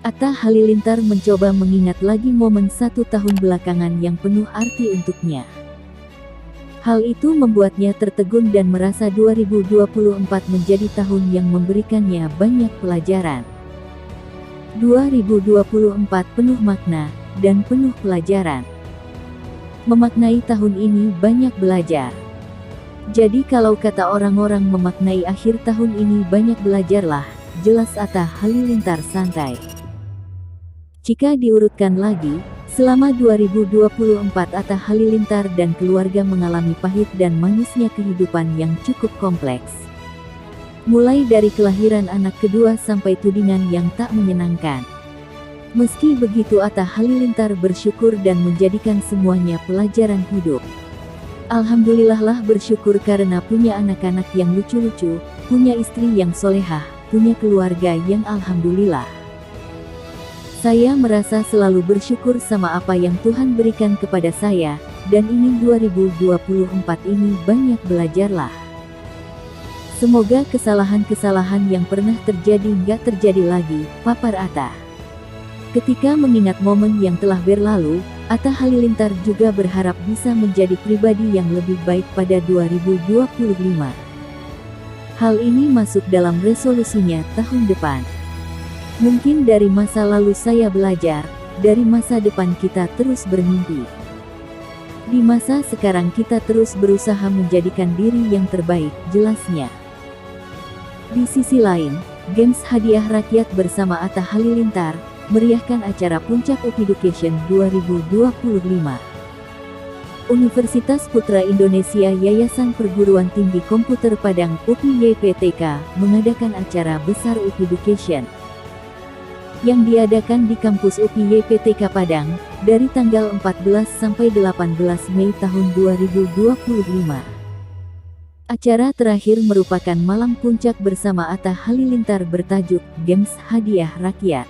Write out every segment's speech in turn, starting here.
Atta Halilintar mencoba mengingat lagi momen 1 tahun belakangan yang penuh arti untuknya. Hal itu membuatnya tertegun dan merasa 2024 menjadi tahun yang memberikannya banyak pelajaran. 2024 penuh makna dan penuh pelajaran. Memaknai tahun ini banyak belajar. Jadi kalau kata orang-orang memaknai akhir tahun ini banyak belajarlah, jelas Atta Halilintar santai. Jika diurutkan lagi, selama 2024 Atta Halilintar dan keluarga mengalami pahit dan manisnya kehidupan yang cukup kompleks. Mulai dari kelahiran anak kedua sampai tudingan yang tak menyenangkan. Meski begitu Atta Halilintar bersyukur dan menjadikan semuanya pelajaran hidup. Alhamdulillahlah bersyukur karena punya anak-anak yang lucu-lucu, punya istri yang solehah, punya keluarga yang alhamdulillah. Saya merasa selalu bersyukur sama apa yang Tuhan berikan kepada saya, dan ingin 2024 ini banyak belajarlah. Semoga kesalahan-kesalahan yang pernah terjadi nggak terjadi lagi, papar Atta. Ketika mengingat momen yang telah berlalu, Atta Halilintar juga berharap bisa menjadi pribadi yang lebih baik pada 2025. Hal ini masuk dalam resolusinya tahun depan. Mungkin dari masa lalu saya belajar, dari masa depan kita terus bermimpi. Di masa sekarang kita terus berusaha menjadikan diri yang terbaik, jelasnya. Di sisi lain, Games Hadiah Rakyat bersama Atta Halilintar meriahkan acara Puncak Upiducation 2025. Universitas Putra Indonesia Yayasan Perguruan Tinggi Komputer Padang UPI-YPTK mengadakan acara besar Upiducation yang diadakan di kampus UPI-YPTK Padang dari tanggal 14 sampai 18 Mei tahun 2025. Acara terakhir merupakan malam puncak bersama Atta Halilintar bertajuk Games Hadiah Rakyat.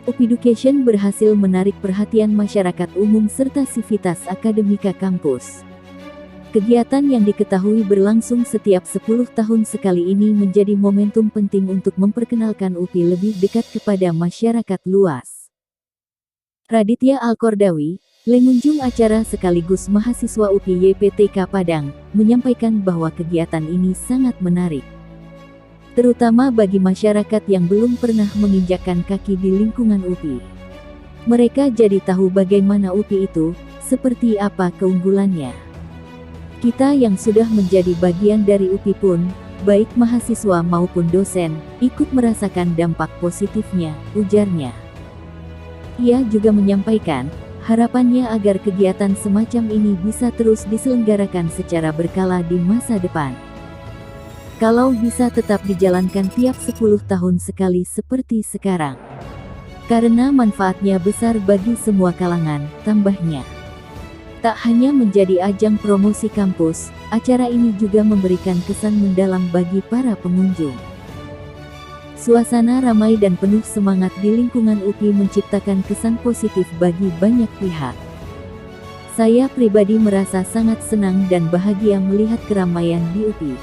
Upiducation berhasil menarik perhatian masyarakat umum serta sivitas akademika kampus. Kegiatan yang diketahui berlangsung setiap 10 tahun sekali ini menjadi momentum penting untuk memperkenalkan UPI lebih dekat kepada masyarakat luas. Raditya Al-Kordawi, pengunjung acara sekaligus mahasiswa UPI-YPTK Padang, menyampaikan bahwa kegiatan ini sangat menarik. Terutama bagi masyarakat yang belum pernah menginjakkan kaki di lingkungan UPI. Mereka jadi tahu bagaimana UPI itu, seperti apa keunggulannya. Kita yang sudah menjadi bagian dari UPI pun, baik mahasiswa maupun dosen, ikut merasakan dampak positifnya, ujarnya. Ia juga menyampaikan, harapannya agar kegiatan semacam ini bisa terus diselenggarakan secara berkala di masa depan. Kalau bisa tetap dijalankan tiap 10 tahun sekali seperti sekarang. Karena manfaatnya besar bagi semua kalangan, tambahnya. Tak hanya menjadi ajang promosi kampus, acara ini juga memberikan kesan mendalam bagi para pengunjung. Suasana ramai dan penuh semangat di lingkungan UPI menciptakan kesan positif bagi banyak pihak. Saya pribadi merasa sangat senang dan bahagia melihat keramaian di UPI.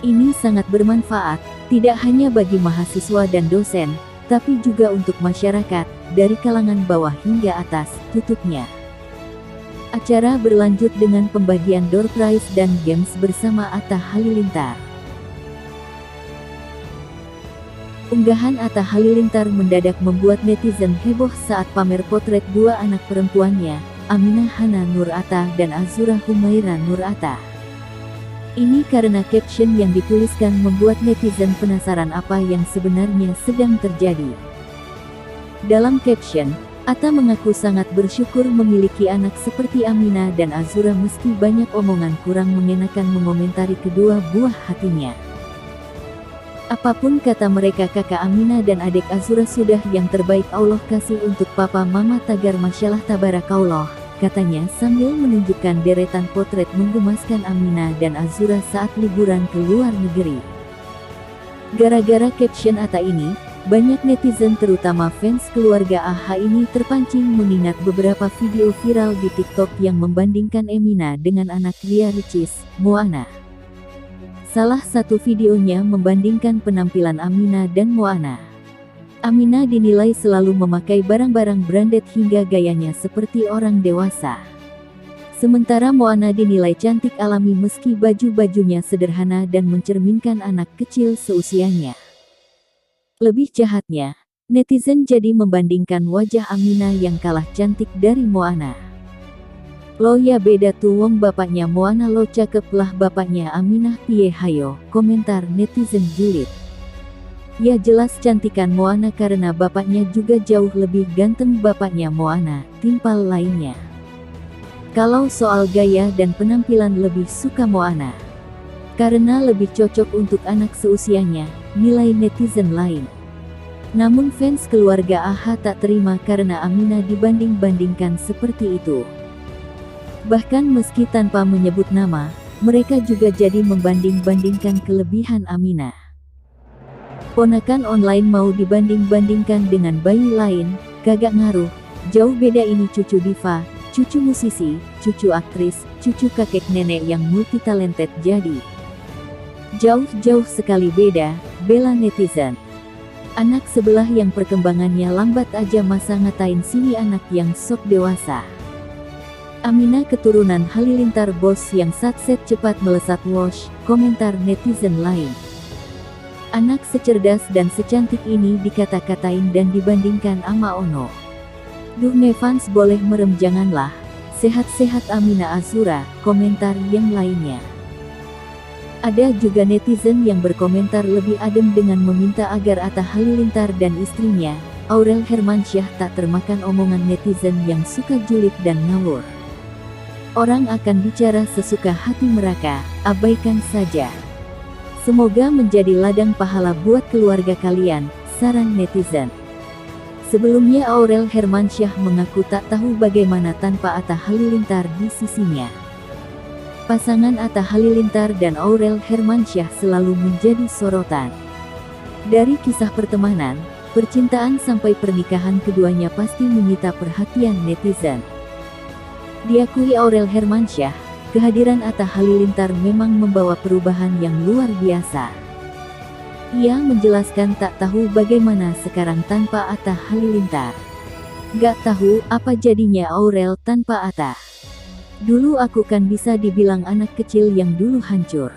Ini sangat bermanfaat, tidak hanya bagi mahasiswa dan dosen, tapi juga untuk masyarakat, dari kalangan bawah hingga atas, tutupnya. Acara berlanjut dengan pembagian door prize dan games bersama Atta Halilintar. Unggahan Atta Halilintar mendadak membuat netizen heboh saat pamer potret dua anak perempuannya, Aminah Hana Nur Atta dan Azura Humaira Nur Atta. Ini karena caption yang dituliskan membuat netizen penasaran apa yang sebenarnya sedang terjadi. Dalam caption, Atta mengaku sangat bersyukur memiliki anak seperti Aminah dan Azura meski banyak omongan kurang mengenakan mengomentari kedua buah hatinya. Apapun kata mereka, kakak Aminah dan adik Azura sudah yang terbaik Allah kasih untuk papa mama tagar masyaAllah tabarakallah, katanya sambil menunjukkan deretan potret menggemaskan Aminah dan Azura saat liburan ke luar negeri. Gara-gara caption Atta ini, banyak netizen terutama fans keluarga AHA ini terpancing mengingat beberapa video viral di TikTok yang membandingkan Emina dengan anak Ria Ricis, Moana. Salah satu videonya membandingkan penampilan Aminah dan Moana. Aminah dinilai selalu memakai barang-barang branded hingga gayanya seperti orang dewasa. Sementara Moana dinilai cantik alami meski baju-bajunya sederhana dan mencerminkan anak kecil seusianya. Lebih jahatnya, netizen jadi membandingkan wajah Aminah yang kalah cantik dari Moana. "Lo ya beda tuh wong bapaknya Moana lo cakep lah bapaknya Aminah piye hayo," komentar netizen julid. "Ya jelas cantikan Moana karena bapaknya juga jauh lebih ganteng bapaknya Moana," timpal lainnya. "Kalau soal gaya dan penampilan lebih suka Moana. Karena lebih cocok untuk anak seusianya," nilai netizen lain. Namun fans keluarga AHA tak terima karena Aminah dibanding-bandingkan seperti itu. Bahkan meski tanpa menyebut nama, mereka juga jadi membanding-bandingkan kelebihan Aminah. "Ponakan online mau dibanding-bandingkan dengan bayi lain, kagak ngaruh, jauh beda ini cucu diva, cucu musisi, cucu aktris, cucu kakek nenek yang multitalented jadi. Jauh-jauh sekali beda," bela netizen. "Anak sebelah yang perkembangannya lambat aja masa ngatain sini anak yang sok dewasa." "Aminah keturunan Halilintar bos yang satset cepat melesat wosh," komentar netizen lain. "Anak secerdas dan secantik ini dikata-katain dan dibandingkan ama Ono. Duh ngefans boleh merem janganlah, sehat-sehat Aminah Azura," komentar yang lainnya. Ada juga netizen yang berkomentar lebih adem dengan meminta agar Atta Halilintar dan istrinya, Aurel Hermansyah tak termakan omongan netizen yang suka julid dan ngawur. "Orang akan bicara sesuka hati mereka, abaikan saja. Semoga menjadi ladang pahala buat keluarga kalian," saran netizen. Sebelumnya Aurel Hermansyah mengaku tak tahu bagaimana tanpa Atta Halilintar di sisinya. Pasangan Atta Halilintar dan Aurel Hermansyah selalu menjadi sorotan. Dari kisah pertemanan, percintaan sampai pernikahan keduanya pasti menyita perhatian netizen. Diakui Aurel Hermansyah, kehadiran Atta Halilintar memang membawa perubahan yang luar biasa. Ia menjelaskan tak tahu bagaimana sekarang tanpa Atta Halilintar. "Gak tahu apa jadinya Aurel tanpa Atta. Dulu aku kan bisa dibilang anak kecil yang dulu hancur.